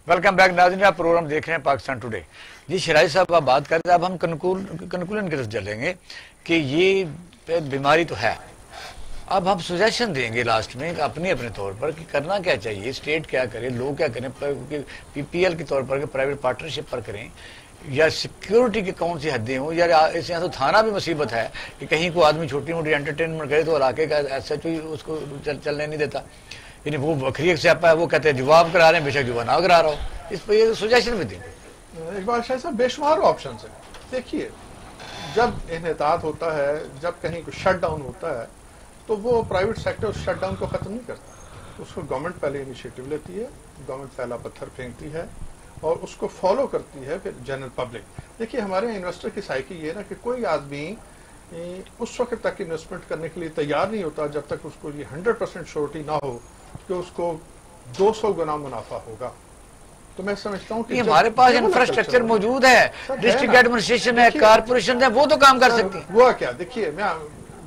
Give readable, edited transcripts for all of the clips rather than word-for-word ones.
Welcome back ناظرین، آپ programme دیکھ رہے ہیں پاکستان ٹوڈے۔ جی شرائع صاحب آپ بات کر رہے ہیں، اب ہم کنکلوژن کی طرف چلیں گے کہ یہ بیماری تو ہے، اب ہم سجیشن دیں گے لاسٹ میں اپنے طور پر کہ کرنا کیا چاہیے، اسٹیٹ کیا کرے، لوگ کیا کریں، پی پی ایل کے طور پر پرائیویٹ پارٹنرشپ پر کریں، یا سیکیورٹی کی کون سی حدیں ہوں، یا اس یہاں تو تھانہ بھی مصیبت ہے کہ کہیں کو آدمی چھوٹی موٹی انٹرٹینمنٹ کرے تو علاقے کا ایس ایچ او اس کو چلنے نہیں دیتا، یعنی وہ بکری ایک سیاپا ہے، وہ کہتے ہیں جواب کرا رہے ہیں، بے شک جواب نہ کرا رہا ہو، اس پہ یہ سجیشن بھی دیں۔ اقبال شاہ صاحب بے شمار آپشنز ہیں۔ دیکھیے جب انحطاط ہوتا ہے، جب کہیں کو شٹ ڈاؤن ہوتا ہے تو وہ پرائیویٹ سیکٹر اس شٹ ڈاؤن کو ختم نہیں کرتا، اس کو گورنمنٹ پہلے انیشیٹو لیتی ہے، گورنمنٹ پہلا پتھر پھینکتی ہے اور اس کو فالو کرتی ہے پھر جنرل پبلک۔ دیکھیے ہمارے انویسٹر کی سائیکی یہ ہے نا کہ کوئی آدمی اس وقت تک انویسٹمنٹ کرنے کے لیے تیار نہیں ہوتا جب تک اس کو یہ 100% شورٹی نہ ہو کہ اس کو 200 گنا منافع ہوگا۔ تو میں سمجھتا ہوں کہ ہمارے پاس انفراسٹرکچر موجود ہے، ڈسٹرکٹ ایڈمنسٹریشن ہے، کارپوریشن ہے، وہ تو کام کر سکتی ہیں۔ ہوا کیا، دیکھیے میں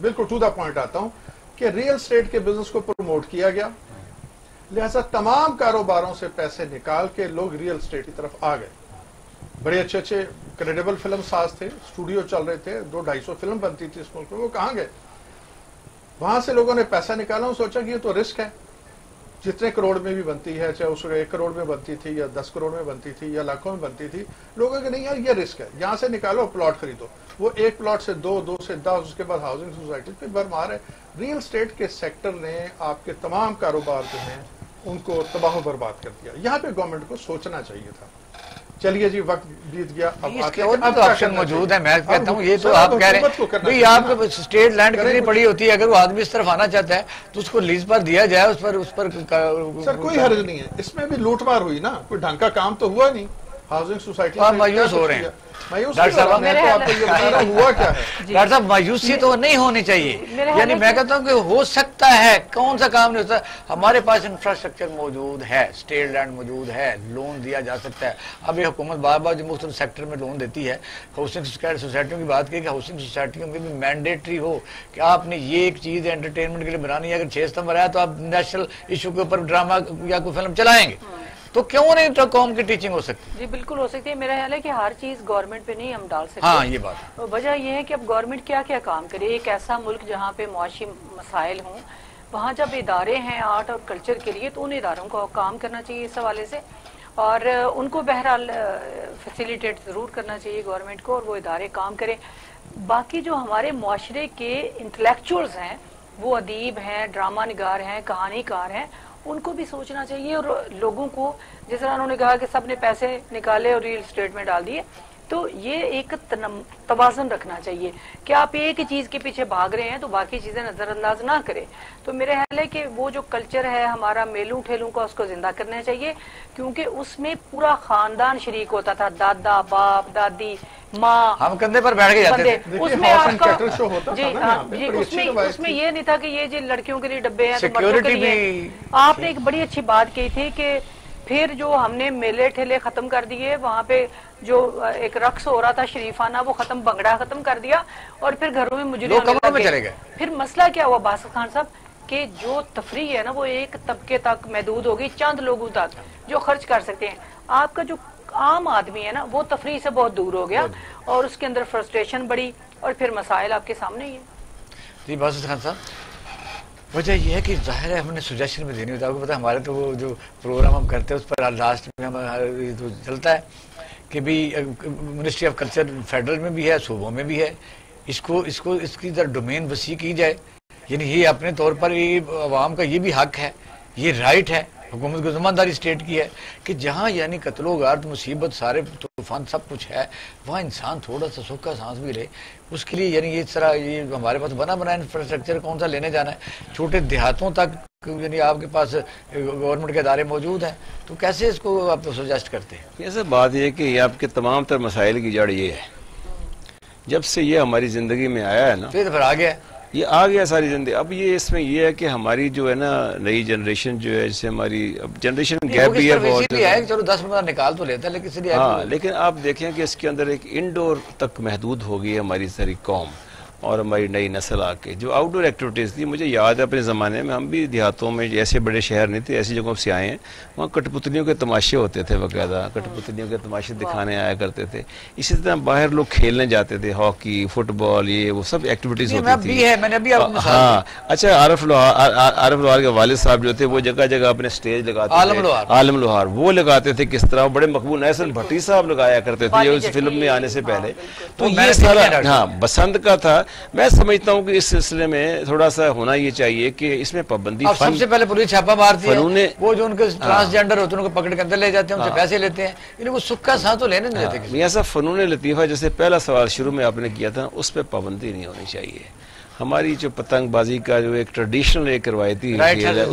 بالکل ٹو دا پوائنٹ آتا ہوں کہ ریئل اسٹیٹ کے بزنس کو پروموٹ کیا گیا، لہذا تمام کاروباروں سے پیسے نکال کے لوگ ریئل اسٹیٹ کی طرف آ گئے۔ بڑے اچھے اچھے کریڈیبل فلم ساز تھے، اسٹوڈیو چل رہے تھے، 200-250 فلم بنتی تھی اس ملک میں، وہ کہاں گئے؟ وہاں سے لوگوں نے پیسہ نکالا اور سوچا کہ یہ تو رسک ہے، جتنے کروڑ میں بھی بنتی ہے، چاہے اس کو 1 کروڑ میں بنتی تھی یا 10 کروڑ میں بنتی تھی یا لاکھوں میں بنتی تھی، لوگوں کہ نہیں یار یہ رسک ہے، یہاں سے نکالو پلاٹ خریدو۔ وہ 1 پلاٹ سے 2، 2 سے 10، اس کے بعد ہاؤسنگ سوسائٹی پہ برمار ہے۔ ریئل اسٹیٹ کے سیکٹر نے آپ کے تمام کاروبار جو ہیں ان کو تباہ و برباد کر دیا۔ یہاں پہ گورنمنٹ کو سوچنا چاہیے تھا۔ چلیے جی وقت بیت گیا، اب آپشن موجود ہے، میں کہتا ہوں یہ تو آپ کہہ رہے ہیں بھئی آپ کو اسٹیٹ لینڈ کتنی پڑی ہوتی ہے، اگر وہ آدمی اس طرف آنا چاہتا ہے تو اس کو لیز پر دیا جائے، اس پر سر کوئی حرج نہیں ہے، اس میں بھی لوٹ مار ہوئی نا، کوئی ڈھنگ کا کام تو ہوا نہیں۔ ہاؤسنگ سوسائٹی آپ مایوس ہو رہے ہیں ڈاکٹر صاحب، ہوا کیا ہے ڈاکٹر صاحب مایوسی تو نہیں ہونی چاہیے، یعنی میں کہتا ہوں کہ ہو سکتا ہے، کون سا کام نہیں ہوتا، ہمارے پاس انفراسٹرکچر موجود ہے، اسٹیٹ لینڈ موجود ہے، لون دیا جا سکتا ہے۔ اب یہ حکومت بار بار جو مختلف سیکٹر میں لون دیتی ہے، ہاؤسنگ سوسائٹیوں کی بات کی کہ ہاؤسنگ سوسائٹیوں میں بھی مینڈیٹری ہو کہ آپ نے یہ ایک چیز انٹرٹینمنٹ کے لیے بنانی ہے، اگر 6 ستمبر آیا تو آپ نیشنل ایشو کے اوپر ڈرامہ یا کوئی فلم چلائیں گے، تو کیوں نہیں تو قوم کی ٹیچنگ ہو سکتی؟ جی بالکل ہو سکتی ہے۔ میرا خیال ہے کہ ہر چیز گورنمنٹ پہ نہیں ہم ڈال سکتے۔ ہاں یہ بات وجہ یہ ہے کہ اب گورنمنٹ کیا کیا کام کرے۔ ایک ایسا ملک جہاں پہ معاشی مسائل ہوں، وہاں جب ادارے ہیں آرٹ اور کلچر کے لیے تو ان اداروں کو کام کرنا چاہیے اس حوالے سے، اور ان کو بہرحال فیسیلیٹیٹ ضرور کرنا چاہیے گورنمنٹ کو، اور وہ ادارے کام کریں۔ باقی جو ہمارے معاشرے کے انٹلیکچوئلز ہیں، وہ ادیب ہیں، ڈرامہ نگار ہیں، کہانی کار ہیں، ان کو بھی سوچنا چاہیے، اور لوگوں کو جس طرح انہوں نے کہا کہ سب نے پیسے نکالے اور ریئل اسٹیٹ میں ڈال دیے، تو یہ ایک توازن رکھنا چاہیے کہ آپ ایک ہی چیز کے پیچھے بھاگ رہے ہیں تو باقی چیزیں نظر انداز نہ کریں۔ تو میرے خیال ہے کہ وہ جو کلچر ہے ہمارا میلوں ٹھیلوں کا، اس کو زندہ کرنا چاہیے، کیونکہ اس میں پورا خاندان شریک ہوتا تھا، دادا، باپ، دادی، ماں، ہم کندھے پر بیٹھ کے جاتے تھے۔ اس میں آپ کا اس میں یہ نہیں تھا کہ یہ جی لڑکیوں کے لیے ڈبے ہیں، سیکیورٹی بھی آپ نے ایک بڑی اچھی بات کی تھی کہ پھر جو ہم نے میلے ٹھیلے ختم کر دیے، وہاں پہ جو ایک رقص ہو رہا تھا شریفانہ وہ ختم، بنگڑا ختم کر دیا، اور پھر گھروں میں مجرم چلے گئے۔ پھر مسئلہ کیا ہوا باسط خان صاحب کہ جو تفریح ہے نا وہ ایک طبقے تک محدود ہوگی، چند لوگوں تک جو خرچ کر سکتے ہیں۔ آپ کا جو عام آدمی ہے نا وہ تفریح سے بہت دور ہو گیا، اور اس کے اندر فرسٹریشن بڑی، اور پھر مسائل آپ کے سامنے ہی ہیں۔ جی باسط خان صاحب، وجہ یہ ہے کہ ظاہر ہے ہم نے سجیشن بھی دینی ہوتا ہے، آپ کو پتا ہمارے تو وہ جو پروگرام ہم کرتے ہیں اس پر لاسٹ میں ہم چلتا ہے کہ بھی منسٹری آف کلچر فیڈرل میں بھی ہے، صوبوں میں بھی ہے، اس کی ڈومین وسیع کی جائے، یعنی یہ اپنے طور پر عوام کا یہ بھی حق ہے، یہ رائٹ ہے، حکومت کو ذمہ داری اسٹیٹ کی ہے کہ جہاں یعنی قتل و غارت، مصیبت، سارے طوفان سب کچھ ہے، وہاں انسان تھوڑا سا سکھ کا سانس بھی لے، اس کے لیے یعنی یہ طرح یہ ہمارے پاس بنا انفراسٹرکچر کون سا لینے جانا ہے، چھوٹے دیہاتوں تک یعنی آپ کے پاس گورنمنٹ کے ادارے موجود ہیں، تو کیسے اس کو آپ سجیسٹ کرتے ہیں؟ یہ سب بات یہ ہے کہ یہ آپ کے تمام تر مسائل کی جڑ یہ ہے، جب سے یہ ہماری زندگی میں آیا ہے نا، پھر آ گیا یہ آ گیا ساری زندگی۔ اب یہ اس میں یہ ہے کہ ہماری جو ہے نا نئی جنریشن جو ہے، جیسے ہماری اب جنریشن گیپ بھی ہے بہت، چلو 10 منٹ نکال تو لیتا ہے، لیکن اس لیے ہاں، لیکن آپ دیکھیں کہ اس کے اندر ایک انڈور تک محدود ہو گئی ہے ہماری ساری قوم، اور ہماری نئی نسل آ کے جو آؤٹ ڈور ایکٹیویٹیز تھی. مجھے یاد ہے اپنے زمانے میں ہم بھی دیہاتوں میں ایسے بڑے شہر نہیں تھے, ایسی جگہوں سے آئے ہیں, وہاں کٹ پتلیوں کے تماشے ہوتے تھے باقاعدہ, کٹ پتلیوں کے تماشے دکھانے آیا کرتے تھے. اسی طرح باہر لوگ کھیلنے جاتے تھے, ہاکی, فٹ بال, یہ وہ سب ایکٹیویٹیز ہوتی تھی. ہاں اچھا, عارف لوہار کے والد صاحب جو تھے وہ جگہ جگہ اپنے سٹیج لگاتے تھے, عالم لوہار وہ لگاتے تھے کس طرح, بڑے مقبول احسن بھٹی صاحب لگایا کرتے تھے اس فلم میں آنے سے پہلے. تو یہ سارا ہاں بسنت کا تھا. میں سمجھتا ہوں کہ اس سلسلے میں تھوڑا سا ہونا یہ چاہیے کہ اس میں پابندی. سب سے پہلے پولیس چھاپا مارتی ہے, وہ جو ان کے ٹرانسجینڈر ہوتے ہیں ان کو پکڑ کے اندر لے جاتے ہیں, ان سے پیسے لیتے ہیں, یعنی وہ سکھا ساتھ تو لینے نہیں دیتے. میاں صاحب فنون لطیفہ جیسے پہلا سوال شروع میں آپ نے کیا تھا, اس پہ پابندی نہیں ہونی چاہیے. ہماری جو پتنگ بازی کا جو ایک ٹریڈیشنل ایک روایتی کھیل ہے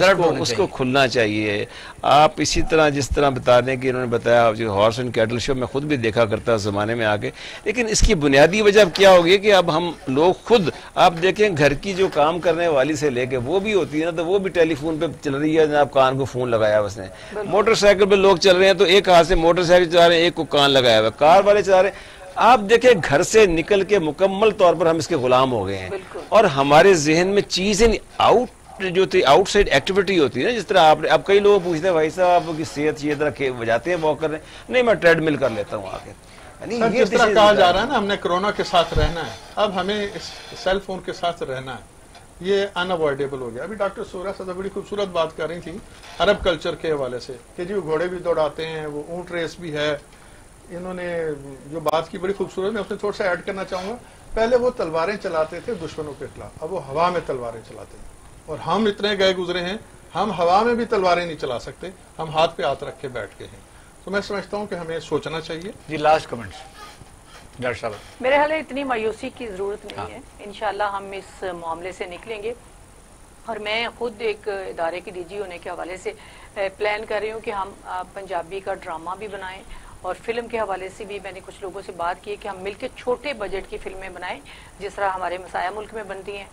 اس کو کھلنا چاہیے. آپ اسی طرح جس طرح بتا دیں کہ انہوں نے بتایا جو ہارس اینڈ کیٹل شو میں خود بھی دیکھا کرتا زمانے میں آ کے, لیکن اس کی بنیادی وجہ اب کیا ہوگی کہ اب ہم لوگ خود آپ دیکھیں گھر کی جو کام کرنے والی سے لے کے وہ بھی ہوتی ہے نا, تو وہ بھی ٹیلی فون پہ چل رہی ہے, جناب کان کو فون لگایا اس نے. موٹر سائیکل پہ لوگ چل رہے ہیں تو ایک ہاتھ سے موٹر سائیکل چلا رہے ہیں, ایک کو کان لگایا ہوا, کار والے چلا رہے ہیں. آپ دیکھیں گھر سے نکل کے مکمل طور پر ہم اس کے غلام ہو گئے ہیں, اور ہمارے ذہن میں چیزیں آؤٹ جو تھی آؤٹ سائڈ ایکٹیویٹی ہوتی ہے نا, جس طرح آپ نے اب کئی لوگ پوچھتے ہیں بھائی صاحب آپ کی صحت یہ طرح بجاتے ہیں واک کر رہے ہیں, نہیں میں ٹریڈ مل کر لیتا ہوں آ کے. جس طرح کہا جا رہا ہے نا ہم نے کرونا کے ساتھ رہنا ہے, اب ہمیں اس سیل فون کے ساتھ رہنا ہے, یہ انوائڈیبل ہو گیا. ابھی ڈاکٹر سوریا صاحب بڑی خوبصورت بات کر رہی تھی عرب کلچر کے حوالے سے کہ جی وہ گھوڑے بھی دوڑاتے ہیں, وہ اونٹ ریس بھی ہے. انہوں نے جو بات کی بڑی خوبصورت, میں اس میں تھوڑا سا ایڈ کرنا چاہوں گا. پہلے وہ تلواریں چلاتے تھے دشمنوں کے خلاف, اب وہ ہوا میں تلواریں چلاتے ہیں. اور ہم اتنے گئے گزرے ہیں, ہم ہوا میں بھی تلواریں نہیں چلا سکتے, ہم ہاتھ پہ ہاتھ رکھ کے بیٹھ کے ہیں. تو میں سمجھتا ہوں کہ ہمیں سوچنا چاہیے. جی لاسٹ کمنٹس ڈاکٹر صاحب. میرے خیال ہے اتنی مایوسی کی ضرورت نہیں ہے, انشاءاللہ ہم اس معاملے سے نکلیں گے. اور میں خود ایک ادارے کی ڈی جی ہونے کے حوالے سے پلان کر رہی ہوں کہ ہم پنجابی کا ڈرامہ بھی بنائیں, اور فلم کے حوالے سے بھی میں نے کچھ لوگوں سے بات کی کہ ہم مل کے چھوٹے بجٹ کی فلمیں بنائیں جس طرح ہمارے مسایہ ملک میں بنتی ہیں,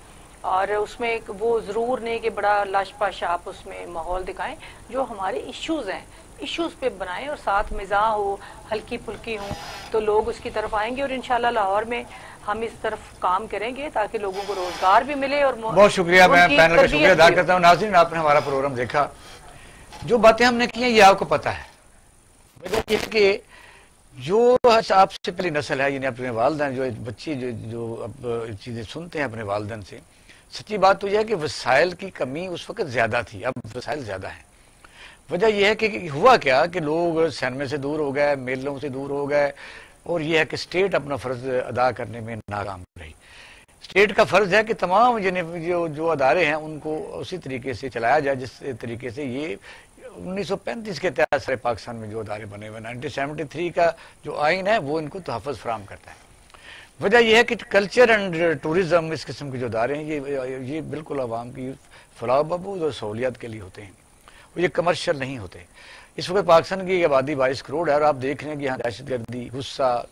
اور اس میں وہ ضرور نہیں کہ بڑا لاش پاش آپ اس میں ماحول دکھائیں, جو ہمارے ایشوز ہیں ایشوز پہ بنائیں, اور ساتھ مزاح ہو, ہلکی پھلکی ہوں, تو لوگ اس کی طرف آئیں گے. اور انشاءاللہ لاہور میں ہم اس طرف کام کریں گے تاکہ لوگوں کو روزگار بھی ملے. اور بہت شکریہ, میں پینل کا شکریہ ادا کرتا ہوں. ناظرین آپ نے ہمارا پروگرام دیکھا, جو باتیں ہم نے کی ہیں یہ آپ کو پتہ ہے. وجہ یہ کہ جو آپ سے پہلی نسل ہے, یعنی اپنے والدین, جو بچے جو اب چیزیں سنتے ہیں اپنے والدین سے, سچی بات تو یہ ہے کہ وسائل کی کمی اس وقت زیادہ تھی, اب وسائل زیادہ ہیں. وجہ یہ ہے کہ ہوا کیا کہ لوگ سینما سے دور ہو گئے, میلوں سے دور ہو گئے, اور یہ ہے کہ اسٹیٹ اپنا فرض ادا کرنے میں ناکام رہی. اسٹیٹ کا فرض ہے کہ تمام جو ادارے ہیں ان کو اسی طریقے سے چلایا جائے جس طریقے سے یہ 1935 کے تحت سارے پاکستان میں جو ادارے بنے ہوئے, 1973 کا جو آئین ہے وہ ان کو تحفظ فراہم کرتا ہے. وجہ یہ ہے کہ کلچر اینڈ ٹورزم اس قسم کے جو ادارے ہیں یہ بالکل عوام کی فلاح و بہبود اور سہولیات کے لیے ہوتے ہیں, وہ یہ کمرشل نہیں ہوتے. اس وقت پاکستان کی آبادی 22 کروڑ ہے, اور آپ دیکھ رہے ہیں کہ یہاں دہشت گردی, غصہ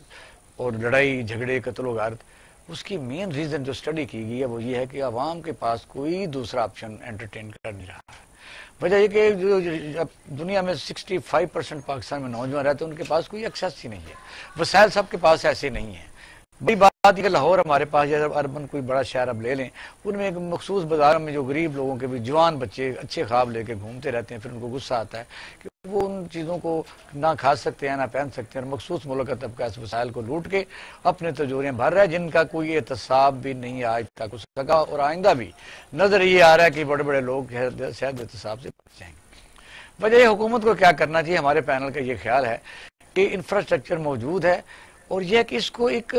اور لڑائی جھگڑے, قتل و غارت, اس کی مین ریزن جو اسٹڈی کی گئی ہے وہ یہ ہے کہ عوام کے پاس کوئی دوسرا آپشن انٹرٹین کر نہیں رہا ہے. وجہ یہ کہ جو دنیا میں 65% پاکستان میں نوجوان رہتے ہیں ان کے پاس کوئی ایکسیس ہی نہیں ہے, وسائل سب کے پاس ایسے نہیں ہیں. بڑی بات یہ کہ لاہور ہمارے پاس جیسے اربن کوئی بڑا شہر اب لے لیں, ان میں ایک مخصوص بازاروں میں جو غریب لوگوں کے بھی جوان بچے اچھے خواب لے کے گھومتے رہتے ہیں, پھر ان کو غصہ آتا ہے کہ وہ ان چیزوں کو نہ کھا سکتے ہیں نہ پہن سکتے ہیں, اور مخصوص ملک کا طبقہ اس وسائل کو لوٹ کے اپنے تجوریاں بھر رہا ہے جن کا کوئی احتساب بھی نہیں آج تک ہو سکا, اور آئندہ بھی نظر یہ آ رہا ہے کہ بڑے بڑے لوگ شاید احتساب سے بچ جائیں گے. وجہ یہ حکومت کو کیا کرنا چاہیے, ہمارے پینل کا یہ خیال ہے کہ انفراسٹرکچر موجود ہے, اور یہ کہ اس کو ایک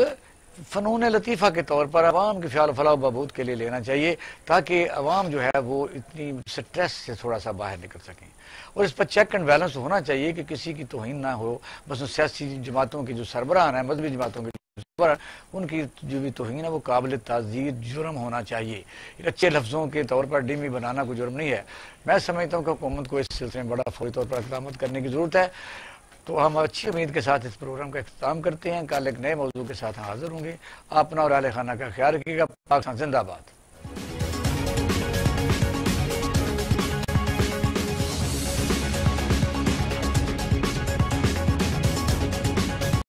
فنون لطیفہ کے طور پر عوام کی فلاح و بہبود کے لیے لینا چاہیے, تاکہ عوام جو ہے وہ اتنی سٹریس سے تھوڑا سا باہر نکل سکیں. اور اس پر چیک اینڈ بیلنس ہونا چاہیے کہ کسی کی توہین نہ ہو. بس سیاسی جماعتوں کی جو سربراہ ہیں, مذہبی جماعتوں کے ان کی جو بھی توہین ہے وہ قابل تعزیر جرم ہونا چاہیے. اچھے لفظوں کے طور پر ڈیمی بنانا کوئی جرم نہیں ہے. میں سمجھتا ہوں کہ حکومت کو اس سلسلے میں بڑا فوری طور پر اقدامات کرنے کی ضرورت ہے. تو ہم اچھی امید کے ساتھ اس پروگرام کا اختتام کرتے ہیں. کل ایک نئے موضوع کے ساتھ حاضر ہوں گے. اپنا اور اہل خانہ کا خیال رکھیے گا. پاکستان زندہ باد.